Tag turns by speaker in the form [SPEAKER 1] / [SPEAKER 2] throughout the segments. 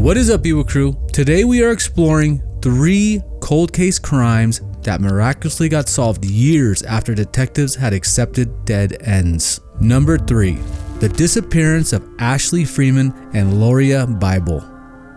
[SPEAKER 1] What is up, Evil Crew? Today we are exploring 3 cold case crimes that miraculously got solved years after detectives had accepted dead ends. Number 3. The disappearance of Ashley Freeman and Lauria Bible.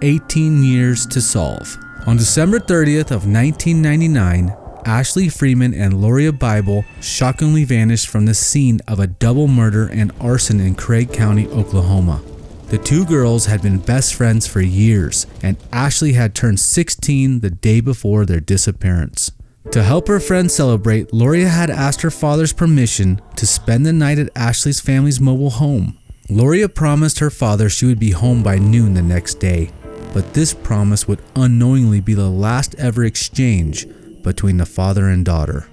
[SPEAKER 1] 18 years to solve. On December 30th of 1999, Ashley Freeman and Lauria Bible shockingly vanished from the scene of a double murder and arson in Craig County, Oklahoma. The 2 girls had been best friends for years, and Ashley had turned 16 the day before their disappearance. To help her friend celebrate, Lauria had asked her father's permission to spend the night at Ashley's family's mobile home. Lauria promised her father she would be home by noon the next day, but this promise would unknowingly be the last ever exchange between the father and daughter.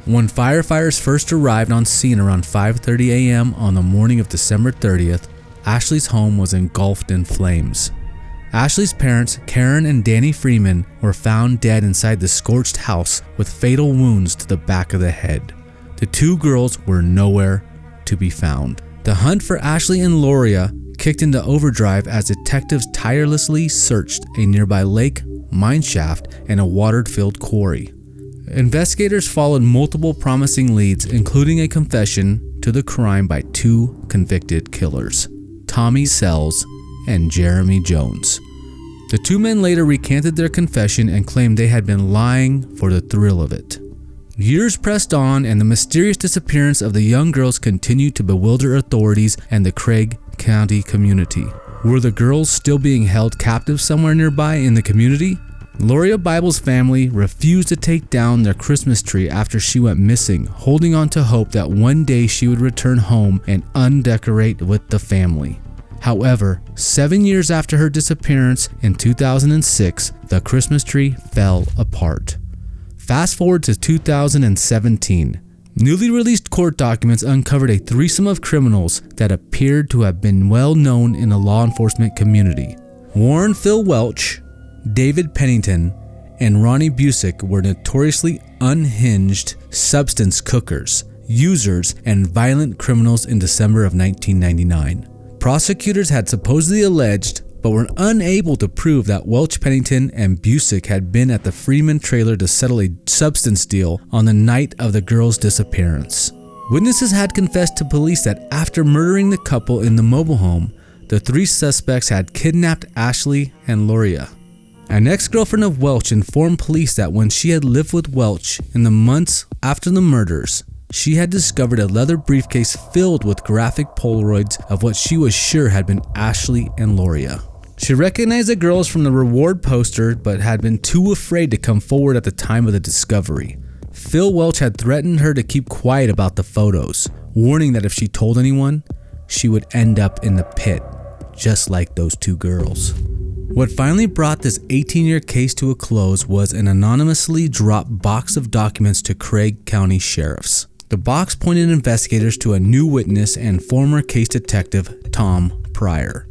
[SPEAKER 1] When firefighters first arrived on scene around 5:30 a.m. on the morning of December 30th, Ashley's home was engulfed in flames. Ashley's parents, Karen and Danny Freeman, were found dead inside the scorched house with fatal wounds to the back of the head. The 2 girls were nowhere to be found. The hunt for Ashley and Lauria kicked into overdrive as detectives tirelessly searched a nearby lake, mine shaft, and a water-filled quarry. Investigators followed multiple promising leads, including a confession to the crime by 2 convicted killers, Tommy Sells and Jeremy Jones. The 2 men later recanted their confession and claimed they had been lying for the thrill of it. Years pressed on, and the mysterious disappearance of the young girls continued to bewilder authorities and the Craig County community. Were the girls still being held captive somewhere nearby in the community? Lauria Bible's family refused to take down their Christmas tree after she went missing, holding on to hope that one day she would return home and undecorate with the family. However, 7 years after her disappearance in 2006, the Christmas tree fell apart. Fast forward to 2017. Newly released court documents uncovered a threesome of criminals that appeared to have been well known in the law enforcement community. Warren Phil Welch, David Pennington, and Ronnie Busick were notoriously unhinged substance cookers, users, and violent criminals in December of 1999. Prosecutors had supposedly alleged, but were unable to prove, that Welch, Pennington, and Busick had been at the Freeman trailer to settle a substance deal on the night of the girls' disappearance. Witnesses had confessed to police that after murdering the couple in the mobile home, the 3 suspects had kidnapped Ashley and Lauria. An ex-girlfriend of Welch informed police that when she had lived with Welch in the months after the murders, she had discovered a leather briefcase filled with graphic Polaroids of what she was sure had been Ashley and Lauria. She recognized the girls from the reward poster, but had been too afraid to come forward at the time of the discovery. Phil Welch had threatened her to keep quiet about the photos, warning that if she told anyone, she would end up in the pit, just like those 2 girls. What finally brought this 18-year case to a close was an anonymously dropped box of documents to Craig County sheriffs. The box pointed investigators to a new witness and former case detective, Tom Pryor.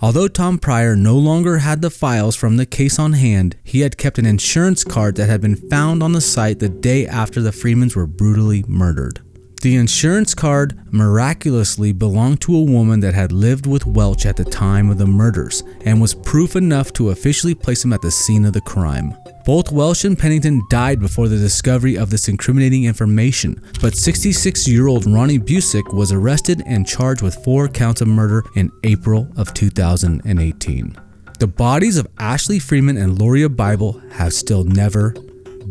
[SPEAKER 1] Although Tom Pryor no longer had the files from the case on hand, he had kept an insurance card that had been found on the site the day after the Freemans were brutally murdered. The insurance card miraculously belonged to a woman that had lived with Welch at the time of the murders, and was proof enough to officially place him at the scene of the crime. Both Welch and Pennington died before the discovery of this incriminating information, but 66-year-old Ronnie Busick was arrested and charged with 4 counts of murder in April of 2018. The bodies of Ashley Freeman and Lauria Bible have still never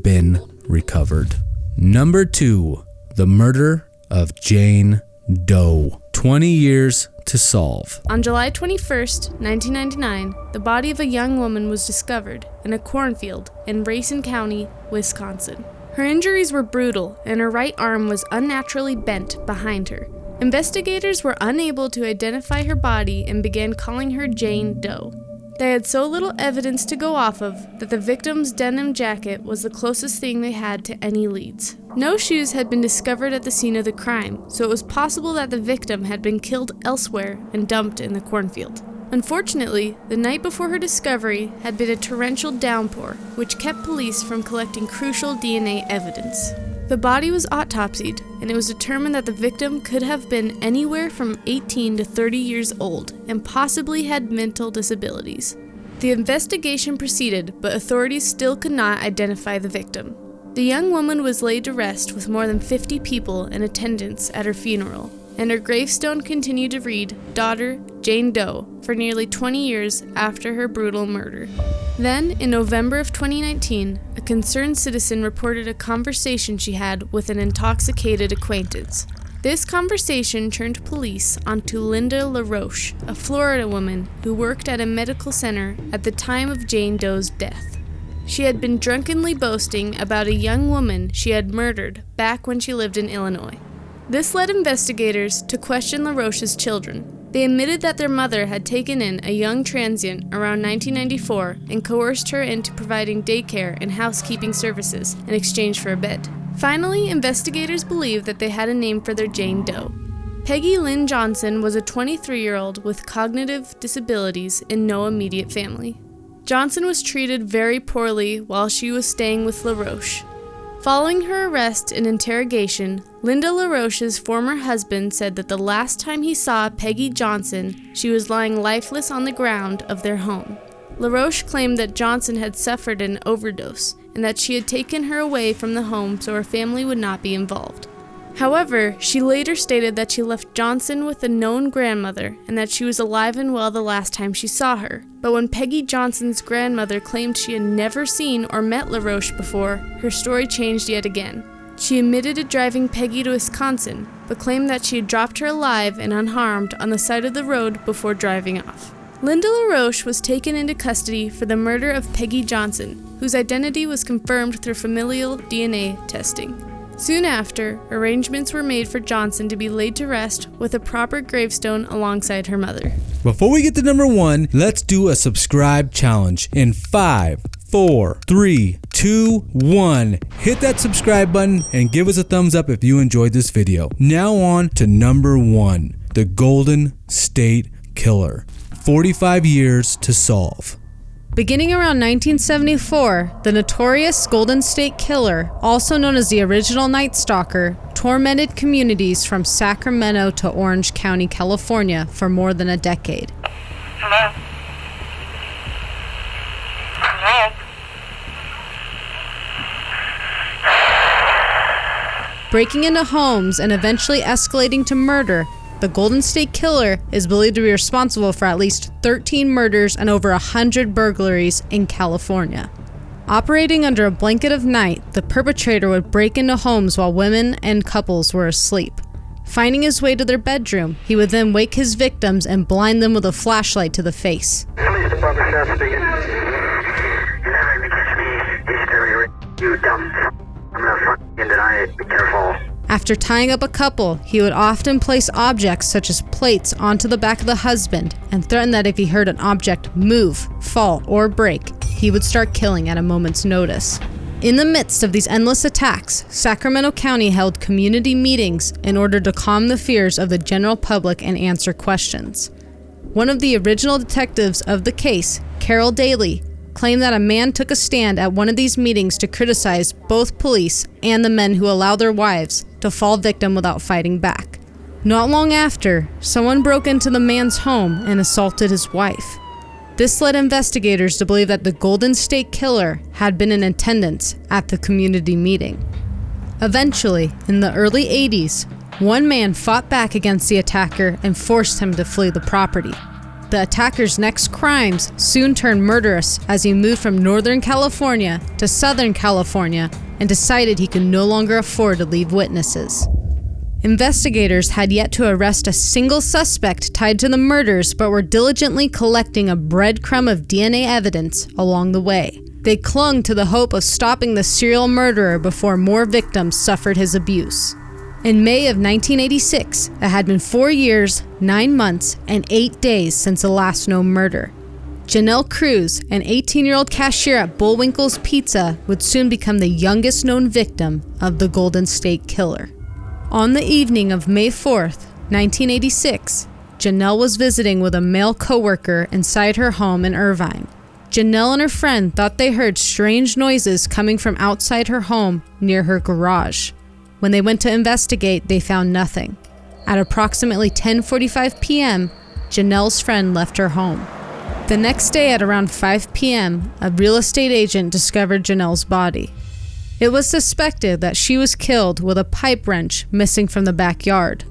[SPEAKER 1] been recovered. Number 2. The Murder of Jane Doe. 20 years to solve.
[SPEAKER 2] On July 21st, 1999, the body of a young woman was discovered in a cornfield in Racine County, Wisconsin. Her injuries were brutal, and her right arm was unnaturally bent behind her. Investigators were unable to identify her body and began calling her Jane Doe. They had so little evidence to go off of that the victim's denim jacket was the closest thing they had to any leads. No shoes had been discovered at the scene of the crime, so it was possible that the victim had been killed elsewhere and dumped in the cornfield. Unfortunately, the night before her discovery had been a torrential downpour, which kept police from collecting crucial DNA evidence. The body was autopsied, and it was determined that the victim could have been anywhere from 18 to 30 years old and possibly had mental disabilities. The investigation proceeded, but authorities still could not identify the victim. The young woman was laid to rest with more than 50 people in attendance at her funeral, and her gravestone continued to read, "Daughter, Jane Doe," for nearly 20 years after her brutal murder. Then, in November of 2019, a concerned citizen reported a conversation she had with an intoxicated acquaintance. This conversation turned police onto Linda LaRoche, a Florida woman who worked at a medical center at the time of Jane Doe's death. She had been drunkenly boasting about a young woman she had murdered back when she lived in Illinois. This led investigators to question LaRoche's children. They admitted that their mother had taken in a young transient around 1994 and coerced her into providing daycare and housekeeping services in exchange for a bed. Finally, investigators believed that they had a name for their Jane Doe. Peggy Lynn Johnson was a 23-year-old with cognitive disabilities and no immediate family. Johnson was treated very poorly while she was staying with LaRoche. Following her arrest and interrogation, Linda LaRoche's former husband said that the last time he saw Peggy Johnson, she was lying lifeless on the ground of their home. LaRoche claimed that Johnson had suffered an overdose and that she had taken her away from the home so her family would not be involved. However, she later stated that she left Johnson with a known grandmother and that she was alive and well the last time she saw her. But when Peggy Johnson's grandmother claimed she had never seen or met LaRoche before, her story changed yet again. She admitted to driving Peggy to Wisconsin, but claimed that she had dropped her alive and unharmed on the side of the road before driving off. Linda LaRoche was taken into custody for the murder of Peggy Johnson, whose identity was confirmed through familial DNA testing. Soon after, arrangements were made for Johnson to be laid to rest with a proper gravestone alongside her mother.
[SPEAKER 1] Before we get to number 1, let's do a subscribe challenge in 5, 4, 3, 2, 1. Hit that subscribe button and give us a thumbs up if you enjoyed this video. Now on to number 1, the Golden State Killer. 45 years to solve.
[SPEAKER 3] Beginning around 1974, the notorious Golden State Killer, also known as the original Night Stalker, tormented communities from Sacramento to Orange County, California for more than a decade.
[SPEAKER 4] Hello? Hello?
[SPEAKER 3] Breaking into homes and eventually escalating to murder, the Golden State Killer is believed to be responsible for at least 13 murders and over 100 burglaries in California. Operating under a blanket of night, the perpetrator would break into homes while women and couples were asleep. Finding his way to their bedroom, he would then wake his victims and blind them with a flashlight to the face.
[SPEAKER 4] Police Department staff speaking. You're never gonna catch me, you dumb f***. I'm gonna fucking deny it. Be careful.
[SPEAKER 3] After tying up a couple, he would often place objects such as plates onto the back of the husband and threaten that if he heard an object move, fall, or break, he would start killing at a moment's notice. In the midst of these endless attacks, Sacramento County held community meetings in order to calm the fears of the general public and answer questions. One of the original detectives of the case, Carol Daly, claimed that a man took a stand at one of these meetings to criticize both police and the men who allow their wives to fall victim without fighting back. Not long after, someone broke into the man's home and assaulted his wife. This led investigators to believe that the Golden State Killer had been in attendance at the community meeting. Eventually, in the early 80s, one man fought back against the attacker and forced him to flee the property. The attacker's next crimes soon turned murderous as he moved from Northern California to Southern California and decided he could no longer afford to leave witnesses. Investigators had yet to arrest a single suspect tied to the murders, but were diligently collecting a breadcrumb of DNA evidence along the way. They clung to the hope of stopping the serial murderer before more victims suffered his abuse. In May of 1986, it had been 4 years, 9 months, and 8 days since the last known murder. Janelle Cruz, an 18-year-old cashier at Bullwinkle's Pizza, would soon become the youngest known victim of the Golden State Killer. On the evening of May 4th, 1986, Janelle was visiting with a male coworker inside her home in Irvine. Janelle and her friend thought they heard strange noises coming from outside her home near her garage. When they went to investigate, they found nothing. At approximately 10:45 p.m., Janelle's friend left her home. The next day at around 5 p.m., a real estate agent discovered Janelle's body. It was suspected that she was killed with a pipe wrench missing from the backyard.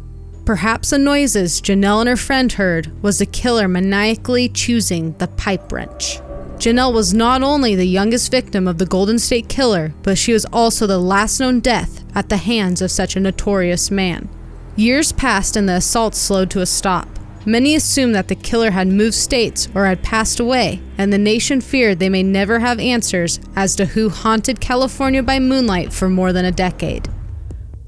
[SPEAKER 3] Perhaps the noises Janelle and her friend heard was the killer maniacally choosing the pipe wrench. Janelle was not only the youngest victim of the Golden State Killer, but she was also the last known death at the hands of such a notorious man. Years passed and the assault slowed to a stop. Many assumed that the killer had moved states or had passed away, and the nation feared they may never have answers as to who haunted California by moonlight for more than a decade.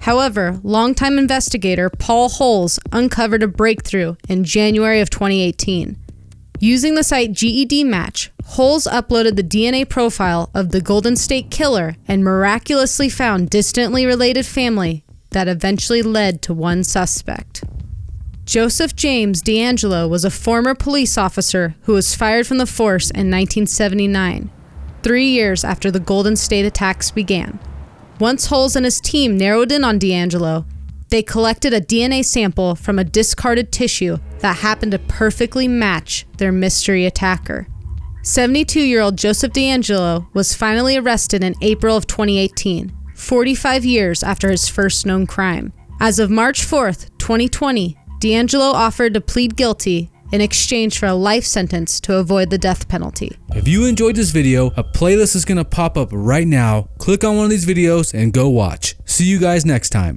[SPEAKER 3] However, longtime investigator Paul Holes uncovered a breakthrough in January of 2018. Using the site GED Match, Holes uploaded the DNA profile of the Golden State Killer and miraculously found distantly related family that eventually led to one suspect. Joseph James D'Angelo was a former police officer who was fired from the force in 1979, 3 years after the Golden State attacks began. Once Holes and his team narrowed in on D'Angelo, they collected a DNA sample from a discarded tissue that happened to perfectly match their mystery attacker. 72-year-old Joseph D'Angelo was finally arrested in April of 2018, 45 years after his first known crime. As of March 4th, 2020, D'Angelo offered to plead guilty in exchange for a life sentence to avoid the death penalty.
[SPEAKER 1] If you enjoyed this video, a playlist is going to pop up right now. Click on one of these videos and go watch. See you guys next time.